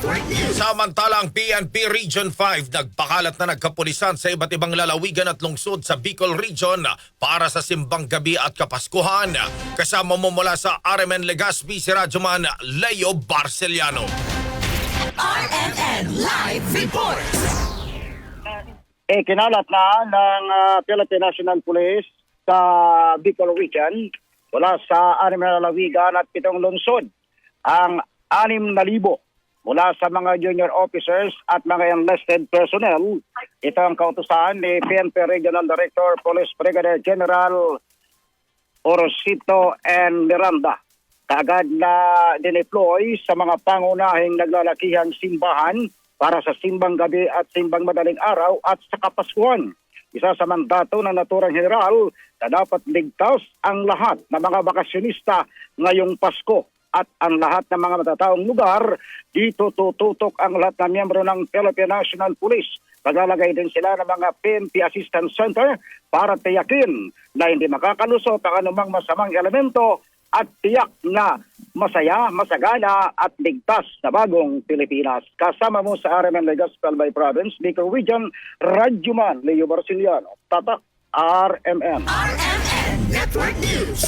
Samantalang PNP Region 5 nagpakalat na nagkapulisan sa iba't ibang lalawigan at lungsod sa Bicol Region para sa simbang gabi at kapaskuhan. Kasama mo mula sa RMN Legazpi si Radyoman Leo Barceliano. RMN Live Report! Kinalat na ng Philippine National Police sa Bicol Region mula sa 6 na lalawigan at 7 lungsod ang 6,000 mula sa mga junior officers at mga enlisted personnel. Ito ang kautusan ni PNP Regional Director Police Brigadier General Orosito N. Miranda. Kaagad na dineploy sa mga pangunahing naglalakihang simbahan para sa simbang gabi at simbang madaling araw at sa Kapaskuhan. Isa sa mandato ng naturang general na dapat ligtas ang lahat ng mga bakasyonista ngayong Pasko at ang lahat ng mga matataong lugar. Dito tututok ang lahat ng miyembro ng Philippine National Police. Paglalagay din sila ng mga PNP Assistance Center para tiyakin na hindi makakalusot ang anumang masamang elemento at tiyak na masaya, masagana at ligtas na bagong Pilipinas. Kasama mo sa RMN Legazpi Albay Province, Bicol Region, Radyoman Leo Barceliano, Tatak RMN. RMN Network News!